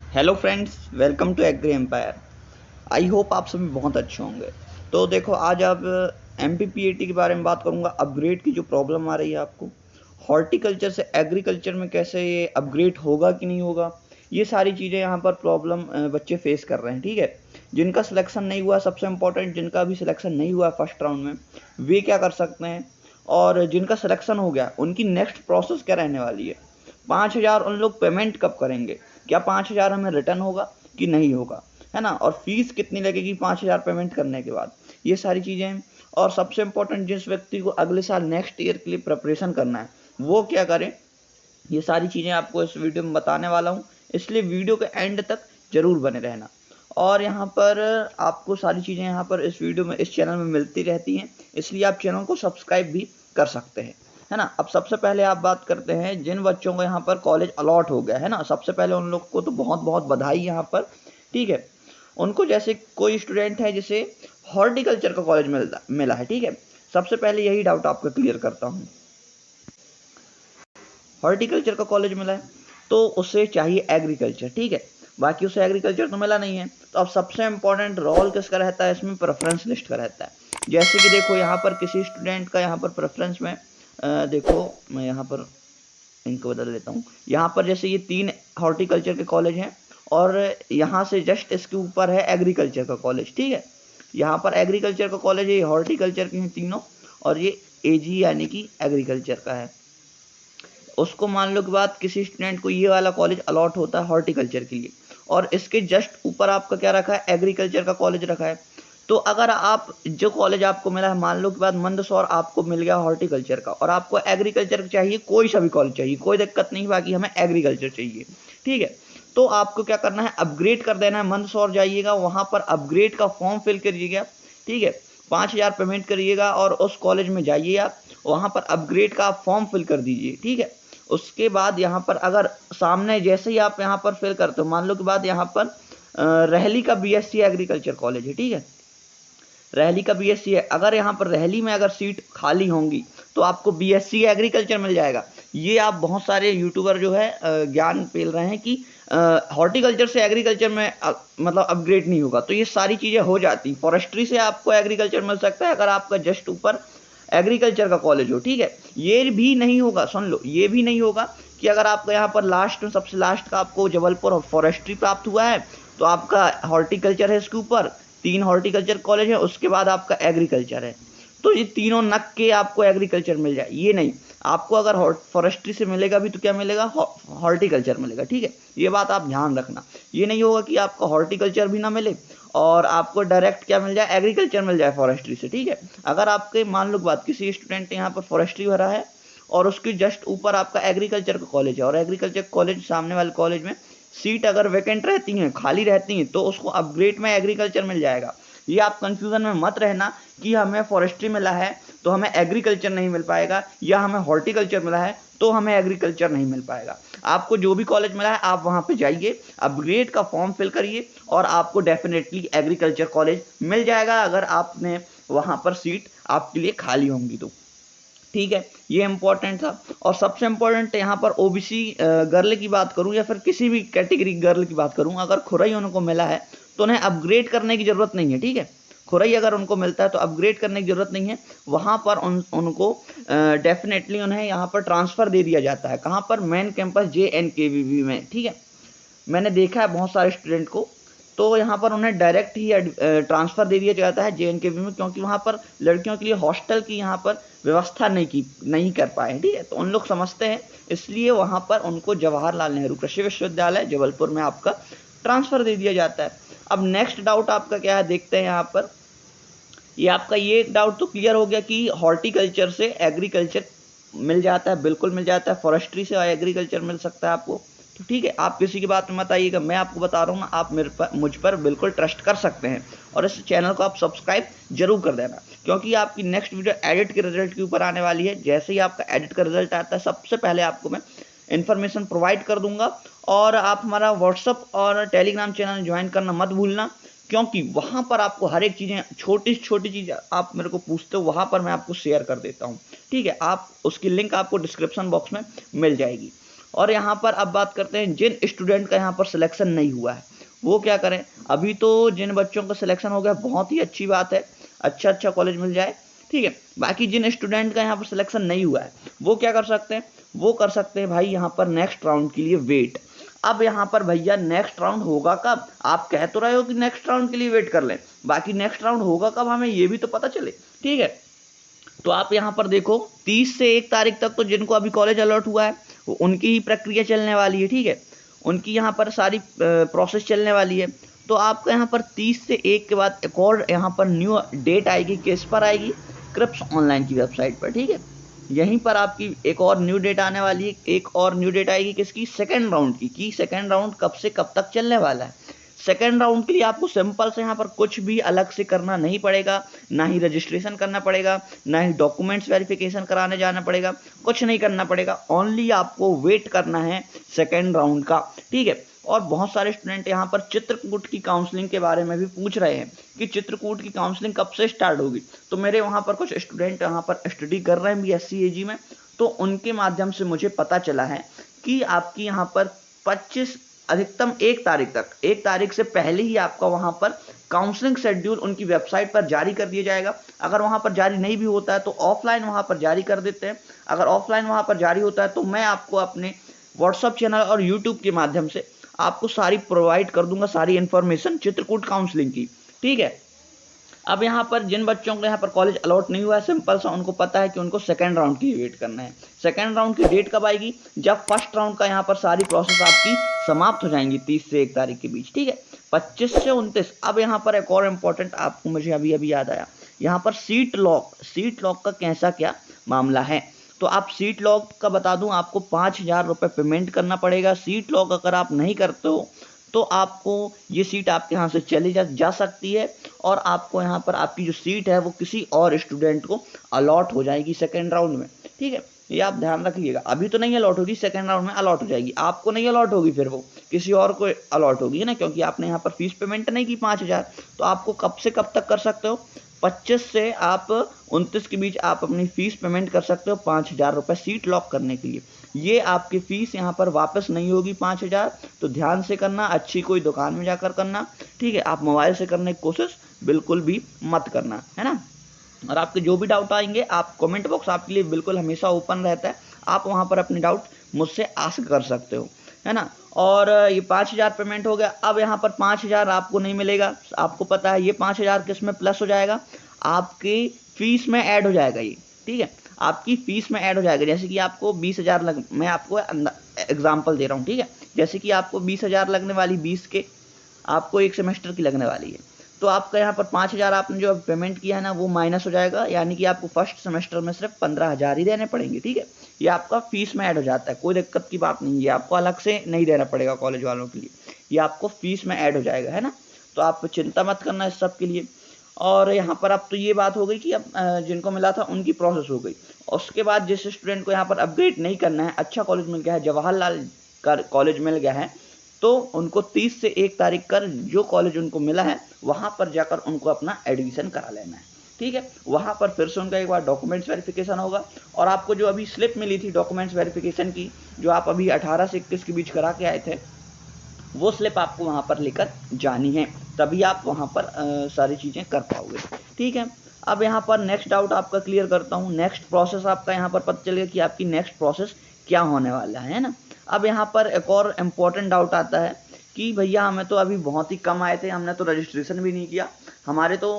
Hello friends, welcome to Agri Empire. I hope आप सभी बहुत अच्छे होंगे। तो देखो, आज अब एमपीपीएटी के बारे में बात करूंगा। अपग्रेड की जो प्रॉब्लम आ रही है आपको, हॉर्टिकल्चर से एग्रीकल्चर में कैसे ये अपग्रेड होगा कि नहीं होगा, ये सारी चीज़ें यहाँ पर प्रॉब्लम बच्चे फेस कर रहे हैं। ठीक है, जिनका सिलेक्शन नहीं हुआ, सबसे इम्पोर्टेंट जिनका भी सिलेक्शन नहीं हुआ फर्स्ट राउंड में, वे क्या कर सकते हैं, और जिनका सिलेक्शन हो गया उनकी नेक्स्ट प्रोसेस क्या रहने वाली है। 5,000 उन लोग पेमेंट कब करेंगे, क्या 5,000 हमें रिटर्न होगा कि नहीं होगा, है ना, और फीस कितनी लगेगी 5,000 पेमेंट करने के बाद, ये सारी चीज़ें हैं। और सबसे इम्पोर्टेंट, जिस व्यक्ति को अगले साल नेक्स्ट ईयर के लिए प्रिपरेशन करना है वो क्या करें, ये सारी चीज़ें आपको इस वीडियो में बताने वाला हूँ। इसलिए वीडियो के एंड तक जरूर बने रहना। और यहाँ पर आपको सारी चीज़ें यहाँ पर इस वीडियो में, इस चैनल में मिलती रहती हैं, इसलिए आप चैनल को सब्सक्राइब भी कर सकते हैं, है ना। अब सबसे पहले आप बात करते हैं जिन बच्चों को यहाँ पर कॉलेज अलॉट हो गया है ना, सबसे पहले उन लोग को तो बहुत बहुत बधाई यहाँ पर। ठीक है, उनको जैसे कोई स्टूडेंट है जिसे हॉर्टिकल्चर का कॉलेज मिला है। ठीक है, सबसे पहले यही डाउट आपका क्लियर करता हूँ। हॉर्टिकल्चर का कॉलेज मिला है तो उसे चाहिए एग्रीकल्चर। ठीक है, बाकी उसे एग्रीकल्चर तो मिला नहीं है, तो अब सबसे इंपॉर्टेंट रोल किसका रहता है इसमें, प्रेफरेंस लिस्ट का रहता है। जैसे कि देखो, यहाँ पर किसी स्टूडेंट का यहाँ पर प्रेफरेंस में देखो, मैं यहाँ पर इनको बदल देता हूँ। यहाँ पर जैसे ये 3 हॉर्टिकल्चर के कॉलेज हैं, और यहाँ से जस्ट इसके ऊपर है एग्रीकल्चर का कॉलेज। ठीक है, यहाँ पर एग्रीकल्चर का कॉलेज है, ये हॉर्टिकल्चर के हैं तीनों, और ये एजी यानी कि एग्रीकल्चर का है। उसको मान लो कि बाद किसी स्टूडेंट को ये वाला कॉलेज अलॉट होता है हॉर्टिकल्चर के लिए, और इसके जस्ट ऊपर आपका क्या रखा है, एग्रीकल्चर का कॉलेज रखा है। तो अगर आप जो कॉलेज आपको मिला है, मान लो कि बाद मंदसौर आपको मिल गया हॉर्टिकल्चर का, और आपको एग्रीकल्चर चाहिए, कोई सा भी कॉलेज चाहिए, कोई दिक्कत नहीं, बाकी हमें एग्रीकल्चर चाहिए। ठीक है, तो आपको क्या करना है, अपग्रेड कर देना है। मंदसौर जाइएगा, वहां पर अपग्रेड का फॉर्म फिल करिएगा। ठीक है, 5,000 पेमेंट करिएगा और उस कॉलेज में जाइए, आप वहां पर अपग्रेड का फॉर्म फिल कर दीजिए। ठीक है, उसके बाद यहाँ पर अगर सामने जैसे ही आप यहाँ पर फिल करते हो, मान लो कि बाद यहाँ पर रहली का बीएससी एग्रीकल्चर कॉलेज है। ठीक है, रहली का बीएससी है, अगर यहाँ पर रहली में अगर सीट खाली होंगी तो आपको बीएससी एग्रीकल्चर मिल जाएगा। ये आप बहुत सारे यूट्यूबर जो है ज्ञान पेल रहे हैं कि हॉर्टिकल्चर से एग्रीकल्चर में मतलब अपग्रेड नहीं होगा, तो ये सारी चीज़ें हो जाती। फॉरेस्ट्री से आपको एग्रीकल्चर मिल सकता है अगर आपका जस्ट ऊपर एग्रीकल्चर का कॉलेज हो। ठीक है, ये भी नहीं होगा, सुन लो, ये भी नहीं होगा कि अगर आपका यहाँ पर लास्ट में, सबसे लास्ट का आपको जबलपुर फॉरेस्ट्री प्राप्त हुआ है तो आपका हॉर्टिकल्चर है इसके ऊपर, 3 हॉर्टिकल्चर कॉलेज है, उसके बाद आपका एग्रीकल्चर है, तो ये तीनों नक के आपको एग्रीकल्चर मिल जाए, ये नहीं। आपको अगर फॉरेस्ट्री से मिलेगा भी तो क्या मिलेगा, हॉर्टिकल्चर मिलेगा। ठीक है, ये बात आप ध्यान रखना। ये नहीं होगा कि आपको हॉर्टिकल्चर भी ना मिले और आपको डायरेक्ट क्या मिल जाए, एग्रीकल्चर मिल जाए फॉरेस्ट्री से। ठीक है, अगर आपके मान लो बात, किसी स्टूडेंट ने यहाँ पर फॉरेस्ट्री भरा है और उसके जस्ट ऊपर आपका एग्रीकल्चर का कॉलेज है, और एग्रीकल्चर कॉलेज सामने वाले कॉलेज में सीट अगर वैकेंट रहती हैं, खाली रहती हैं, तो उसको अपग्रेड में एग्रीकल्चर मिल जाएगा। ये आप कंफ्यूजन में मत रहना कि हमें फॉरेस्ट्री मिला है तो हमें एग्रीकल्चर नहीं मिल पाएगा, या हमें हॉर्टिकल्चर मिला है तो हमें एग्रीकल्चर नहीं मिल पाएगा। आपको जो भी कॉलेज मिला है आप वहां पे जाइए, अपग्रेड का फॉर्म फिल करिए, और आपको डेफिनेटली एग्रीकल्चर कॉलेज मिल जाएगा अगर आपने वहां पर सीट आपके लिए खाली होंगी तो। ठीक है, ये इंपॉर्टेंट था। और सबसे इंपॉर्टेंट यहाँ पर ओबीसी गर्ल की बात करूं या फिर किसी भी कैटेगरी गर्ल की बात करूं, अगर खुरई उनको मिला है तो उन्हें अपग्रेड करने की जरूरत नहीं है। ठीक है, खुरई अगर उनको मिलता है तो अपग्रेड करने की जरूरत नहीं है, वहां पर उनको डेफिनेटली उन्हें यहाँ पर ट्रांसफर दे दिया जाता है। कहाँ पर, मेन कैंपस JNKVB में। ठीक है, मैंने देखा है बहुत सारे स्टूडेंट को, तो यहाँ पर उन्हें डायरेक्ट ही ट्रांसफ़र दे दिया जाता है JNKV में, क्योंकि वहाँ पर लड़कियों के लिए हॉस्टल की यहाँ पर व्यवस्था नहीं कर पाए। ठीक है, तो उन लोग समझते हैं, इसलिए वहाँ पर उनको जवाहरलाल नेहरू कृषि विश्वविद्यालय जबलपुर में आपका ट्रांसफ़र दे दिया जाता है। अब नेक्स्ट डाउट आपका क्या है, देखते हैं यहाँ पर। ये आपका ये डाउट तो क्लियर हो गया कि हॉर्टिकल्चर से एग्रीकल्चर मिल जाता है, बिल्कुल मिल जाता है, फॉरेस्ट्री से एग्रीकल्चर मिल सकता है आपको। तो ठीक है, आप किसी की बात में मत आइएगा, मैं आपको बता रहा हूँ ना, आप मुझ पर बिल्कुल ट्रस्ट कर सकते हैं। और इस चैनल को आप सब्सक्राइब जरूर कर देना, क्योंकि आपकी नेक्स्ट वीडियो एडिट के रिजल्ट के ऊपर आने वाली है। जैसे ही आपका एडिट का रिजल्ट आता है, सबसे पहले आपको मैं इन्फॉर्मेशन प्रोवाइड कर दूंगा। और आप हमारा व्हाट्सअप और टेलीग्राम चैनल ज्वाइन करना मत भूलना, क्योंकि वहां पर आपको हर एक चीज़ें, छोटी छोटी चीज़ आप मेरे को पूछते हो, वहां पर मैं आपको शेयर कर देता हूँ। ठीक है, आप उसकी लिंक आपको डिस्क्रिप्शन बॉक्स में मिल जाएगी। और यहाँ पर अब बात करते हैं जिन स्टूडेंट का यहाँ पर सिलेक्शन नहीं हुआ है वो क्या करें। अभी तो जिन बच्चों का सिलेक्शन हो गया बहुत ही अच्छी बात है, अच्छा कॉलेज मिल जाए, ठीक है। बाकी जिन स्टूडेंट का यहाँ पर सिलेक्शन नहीं हुआ है वो क्या कर सकते हैं, वो कर सकते हैं भाई यहाँ पर नेक्स्ट राउंड के लिए वेट। अब यहाँ पर भैया नेक्स्ट राउंड होगा कब, आप कह तो रहे हो कि नेक्स्ट राउंड के लिए वेट कर लें, बाकी नेक्स्ट राउंड होगा कब हमें ये भी तो पता चले, ठीक है। तो आप यहाँ पर देखो 30 से 1 तारीख तक तो जिनको अभी कॉलेज अलॉट हुआ है वो उनकी ही प्रक्रिया चलने वाली है, ठीक है, उनकी यहाँ पर सारी प्रोसेस चलने वाली है। तो आपका यहाँ पर 30 से 1 के बाद एक और यहाँ पर न्यू डेट आएगी, किस पर आएगी, क्रिप्स ऑनलाइन की वेबसाइट पर, ठीक है। यहीं पर आपकी एक और न्यू डेट आने वाली है, एक और न्यू डेट आएगी किसकी, सेकंड राउंड की, कि सेकंड राउंड कब से कब तक चलने वाला है। सेकंड राउंड के लिए आपको सिंपल से यहाँ पर कुछ भी अलग से करना नहीं पड़ेगा, ना ही रजिस्ट्रेशन करना पड़ेगा, ना ही डॉक्यूमेंट्स वेरिफिकेशन कराने जाना पड़ेगा, कुछ नहीं करना पड़ेगा, ओनली आपको वेट करना है सेकंड राउंड का, ठीक है। और बहुत सारे स्टूडेंट यहाँ पर चित्रकूट की काउंसलिंग के बारे में भी पूछ रहे हैं कि चित्रकूट की काउंसलिंग कब से स्टार्ट होगी। तो मेरे वहाँ पर कुछ स्टूडेंट यहाँ पर स्टडी कर रहे हैं BSc AG में, तो उनके माध्यम से मुझे पता चला है कि आपकी यहाँ पर 25 अधिकतम 1 तारीख तक, 1 तारीख से पहले ही आपका वहाँ पर काउंसलिंग शेड्यूल उनकी वेबसाइट पर जारी कर दिया जाएगा। अगर वहाँ पर जारी नहीं भी होता है तो ऑफलाइन वहाँ पर जारी कर देते हैं। अगर ऑफलाइन वहाँ पर जारी होता है तो मैं आपको अपने व्हाट्सएप चैनल और यूट्यूब के माध्यम से आपको सारी प्रोवाइड कर दूंगा, सारी इन्फॉर्मेशन चित्रकूट काउंसलिंग की, ठीक है। अब यहाँ पर जिन बच्चों को यहाँ पर कॉलेज अलॉट नहीं हुआ है, सिंपल सा उनको पता है कि उनको सेकंड राउंड की वेट करना है। सेकंड राउंड की डेट कब आएगी, जब फर्स्ट राउंड का यहाँ पर सारी प्रोसेस आपकी समाप्त हो जाएंगी 30 से 1 तारीख के बीच, ठीक है, 25 से 29। अब यहाँ पर एक और इम्पोर्टेंट आपको मुझे अभी याद आया, यहाँ पर सीट लॉक का कैसा क्या मामला है। तो आप सीट लॉक का बता दूं, आपको 5,000 रुपये पेमेंट करना पड़ेगा। सीट लॉक अगर आप नहीं करते हो तो आपको ये सीट आपके यहाँ से चली जा सकती है और आपको यहाँ पर आपकी जो सीट है वो किसी और स्टूडेंट को अलॉट हो जाएगी सेकेंड राउंड में, ठीक है। ये आप ध्यान रखिएगा, अभी तो नहीं अलॉट होगी, सेकेंड राउंड में अलॉट हो जाएगी, आपको नहीं अलॉट होगी, फिर वो किसी और को अलॉट होगी ना, क्योंकि आपने यहाँ पर फीस पेमेंट नहीं की 5,000। तो आपको कब से कब तक कर सकते हो, 25 से आप 29 के बीच आप अपनी फीस पेमेंट कर सकते हो 5,000 रुपये सीट लॉक करने के लिए। ये आपकी फीस यहाँ पर वापस नहीं होगी 5,000, तो ध्यान से करना, अच्छी कोई दुकान में जाकर करना, ठीक है। आप मोबाइल से करने की कोशिश बिल्कुल भी मत करना, है ना। और आपके जो भी डाउट आएंगे, आप कमेंट बॉक्स आपके लिए बिल्कुल हमेशा ओपन रहता है, आप वहाँ पर अपने डाउट मुझसे आस्क कर सकते हो, है ना। और ये 5,000 पेमेंट हो गया। अब यहाँ पर 5,000 आपको नहीं मिलेगा, आपको पता है ये 5,000 किस में प्लस हो जाएगा, आपकी फीस में ऐड हो जाएगा ये, ठीक है, आपकी फीस में ऐड हो जाएगा। जैसे कि आपको 20,000 मैं आपको एग्जाम्पल दे रहा हूँ, ठीक है, जैसे कि आपको 20,000 लगने वाली, 20 के आपको 1 सेमेस्टर की लगने वाली है, तो आपका यहाँ पर 5,000 आपने जो पेमेंट किया है ना वो माइनस हो जाएगा, यानी कि आपको फर्स्ट सेमेस्टर में सिर्फ 15,000 ही देने पड़ेंगे, ठीक है। ये आपका फीस में ऐड हो जाता है, कोई दिक्कत की बात नहीं है, आपको अलग से नहीं देना पड़ेगा कॉलेज वालों के लिए, ये आपको फीस में ऐड हो जाएगा, है ना। तो आप चिंता मत करना इस सब के लिए। और यहाँ पर अब तो ये बात हो गई कि अब जिनको मिला था उनकी प्रोसेस हो गई। उसके बाद जिस स्टूडेंट को यहाँ पर अपग्रेड नहीं करना है, अच्छा कॉलेज मिल गया है, जवाहरलाल का कॉलेज मिल गया है, तो उनको 30 से 1 तारीख कर जो कॉलेज उनको मिला है वहाँ पर जाकर उनको अपना एडमिशन करा लेना है, ठीक है। वहाँ पर फिर से उनका एक बार डॉक्यूमेंट्स वेरिफिकेशन होगा, और आपको जो अभी स्लिप मिली थी डॉक्यूमेंट्स वेरिफिकेशन की, जो आप अभी 18 से 21 के बीच करा के आए थे, वो स्लिप आपको वहाँ पर लेकर जानी है, तभी आप वहाँ पर सारी चीज़ें कर पाओगे, ठीक है। अब यहाँ पर नेक्स्ट डाउट आपका क्लियर करता हूँ, नेक्स्ट प्रोसेस आपका यहाँ पर पता चलेगा कि आपकी नेक्स्ट प्रोसेस क्या होने वाला है ना। अब यहाँ पर एक और इम्पोर्टेंट डाउट आता है कि भैया हमें तो अभी बहुत ही कम आए थे, हमने तो रजिस्ट्रेशन भी नहीं किया, हमारे तो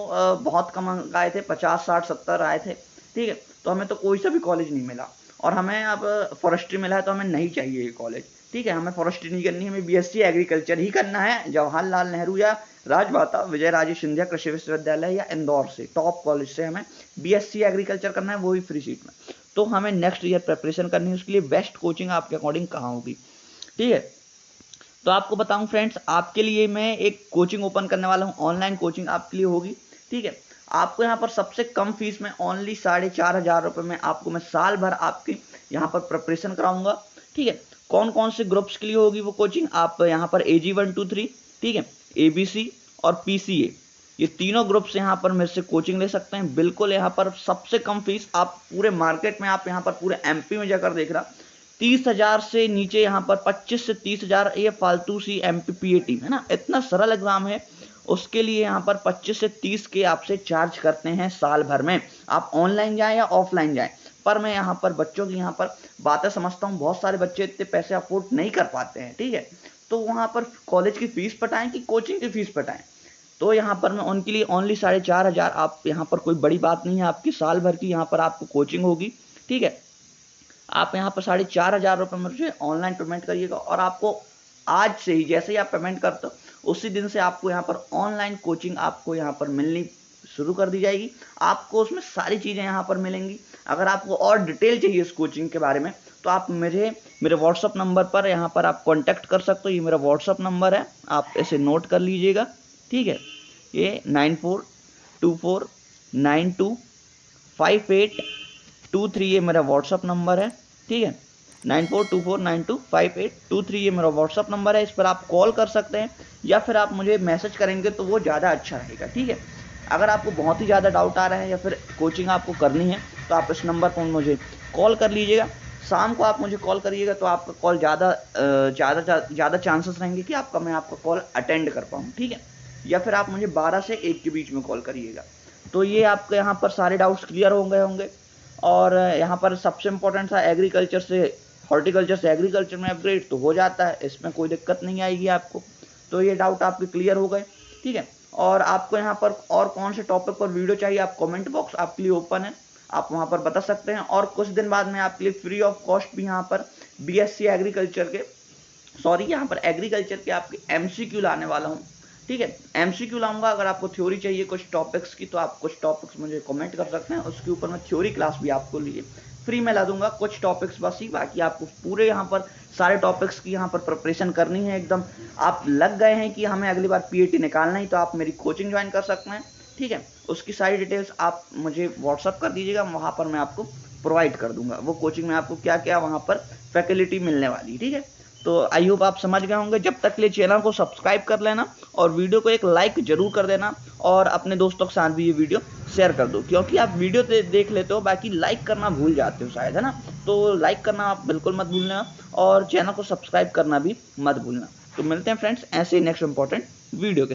बहुत कम अंक आए थे, 50, 60, 70 आए थे, ठीक है, तो हमें तो कोई सा भी कॉलेज नहीं मिला, और हमें अब फॉरेस्ट्री मिला है तो हमें नहीं चाहिए ये कॉलेज, ठीक है, हमें फॉरेस्ट्री नहीं करनी, हमें BSc एग्रीकल्चर ही करना है, जवाहरलाल नेहरू या राजमाता विजय राजे सिंधिया कृषि विश्वविद्यालय या इंदौर से टॉप कॉलेज से हमें BSc एग्रीकल्चर करना है, वो भी फ्री सीट में। तो हमें नेक्स्ट ईयर प्रिपरेशन करनी है, उसके लिए बेस्ट कोचिंग आपके अकॉर्डिंग कहाँ होगी, ठीक है। तो आपको बताऊं फ्रेंड्स, आपके लिए मैं एक कोचिंग ओपन करने वाला हूं, ऑनलाइन कोचिंग आपके लिए होगी, ठीक है। आपको यहाँ पर सबसे कम फीस में ओनली 4,500 रुपये में आपको मैं साल भर आपके यहाँ पर प्रिपरेशन कराऊंगा, ठीक है। कौन कौन से ग्रुप्स के लिए होगी वो कोचिंग, आप यहाँ पर AG 1, 2, 3, ठीक है, ABC और PCA, ये तीनों ग्रुप से यहाँ पर मेरे से कोचिंग ले सकते हैं, बिल्कुल यहाँ पर सबसे कम फीस, आप पूरे मार्केट में, आप यहाँ पर पूरे MP में जाकर देख रहा 30,000 से नीचे यहाँ पर 25 से 30,000 ये फालतू सी MPPAT है ना, इतना सरल एग्जाम है, उसके लिए यहाँ पर 25 से 30 के आपसे चार्ज करते हैं साल भर में। आप ऑनलाइन जाएं या ऑफलाइन जाएं, पर मैं यहाँ पर बच्चों की यहाँ पर बातें समझता हूँ। बहुत सारे बच्चे इतने पैसे अफोर्ड नहीं कर पाते हैं, ठीक है, तो वहाँ पर कॉलेज की फीस पटाएं कि कोचिंग की फीस पटाएं। तो यहाँ पर मैं उनके लिए ओनली 4,500, आप यहाँ पर कोई बड़ी बात नहीं है, आपकी साल भर की यहाँ पर आपको कोचिंग होगी, ठीक है। आप यहाँ पर 4,500 रुपये मुझे ऑनलाइन पेमेंट करिएगा, और आपको आज से ही, जैसे ही आप पेमेंट करते हो उसी दिन से आपको यहाँ पर ऑनलाइन कोचिंग आपको यहाँ पर मिलनी शुरू कर दी जाएगी। आपको उसमें सारी चीज़ें यहाँ पर मिलेंगी। अगर आपको और डिटेल चाहिए इस कोचिंग के बारे में तो आप मेरे व्हाट्सअप नंबर पर यहाँ पर आप कांटेक्ट कर सकते हो। ये मेरा व्हाट्सअप नंबर है, आप इसे नोट कर लीजिएगा, ठीक है। ये 9424925823 ये मेरा व्हाट्सअप नंबर है, ठीक है। 9424925823 ये मेरा व्हाट्सअप नंबर है। इस पर आप कॉल कर सकते हैं या फिर आप मुझे मैसेज करेंगे तो वो ज़्यादा अच्छा रहेगा, ठीक है। अगर आपको बहुत ही ज़्यादा डाउट आ रहा है या फिर कोचिंग आपको करनी है तो आप इस नंबर पर मुझे कॉल कर लीजिएगा। शाम को आप मुझे कॉल करिएगा तो आपका कॉल ज़्यादा चांसेस रहेंगे कि मैं आपका कॉल अटेंड कर पाऊँ, ठीक है। या फिर आप मुझे 12 से 1 के बीच में कॉल करिएगा। तो ये आपके यहाँ पर सारे डाउट्स क्लियर हो गए होंगे। और यहाँ पर सबसे इम्पोर्टेंट था एग्रीकल्चर से हॉर्टिकल्चर से एग्रीकल्चर में अपग्रेड तो हो जाता है, इसमें कोई दिक्कत नहीं आएगी आपको। तो ये डाउट आपके क्लियर हो गए, ठीक है। और आपको यहाँ पर और कौन से टॉपिक पर वीडियो चाहिए, आप कमेंट बॉक्स आपके लिए ओपन है, आप वहाँ पर बता सकते हैं। और कुछ दिन बाद मैं आपके लिए फ्री ऑफ कॉस्ट भी यहाँ पर BSc एग्रीकल्चर के यहाँ पर एग्रीकल्चर के आपके MCQ लाने वाला हूँ, ठीक है। MCQ लाऊंगा। अगर आपको थ्योरी चाहिए कुछ टॉपिक्स की तो आप कुछ टॉपिक्स मुझे कमेंट कर सकते हैं, उसके ऊपर मैं थ्योरी क्लास भी आपको लिए फ्री में ला दूंगा। कुछ टॉपिक्स बस ही, बाकी आपको पूरे यहाँ पर सारे टॉपिक्स की यहाँ पर प्रिपरेशन करनी है एकदम। आप लग गए हैं कि हमें अगली बार PAT निकालना ही, तो आप मेरी कोचिंग ज्वाइन कर सकते हैं, ठीक है। उसकी सारी डिटेल्स आप मुझे व्हाट्सअप कर दीजिएगा, वहाँ पर मैं आपको प्रोवाइड कर दूंगा वो कोचिंग में आपको क्या क्या वहाँ पर फैसिलिटी मिलने वाली, ठीक है। तो आई होप आप समझ गए होंगे। जब तक के लिए चैनल को सब्सक्राइब कर लेना और वीडियो को एक लाइक जरूर कर देना, और अपने दोस्तों के साथ भी ये वीडियो शेयर कर दो, क्योंकि आप वीडियो देख लेते हो बाकी लाइक करना भूल जाते हो शायद, है ना। तो लाइक करना आप बिल्कुल मत भूलना, और चैनल को सब्सक्राइब करना भी मत भूलना। तो मिलते हैं फ्रेंड्स ऐसे ही नेक्स्ट इंपॉर्टेंट वीडियो के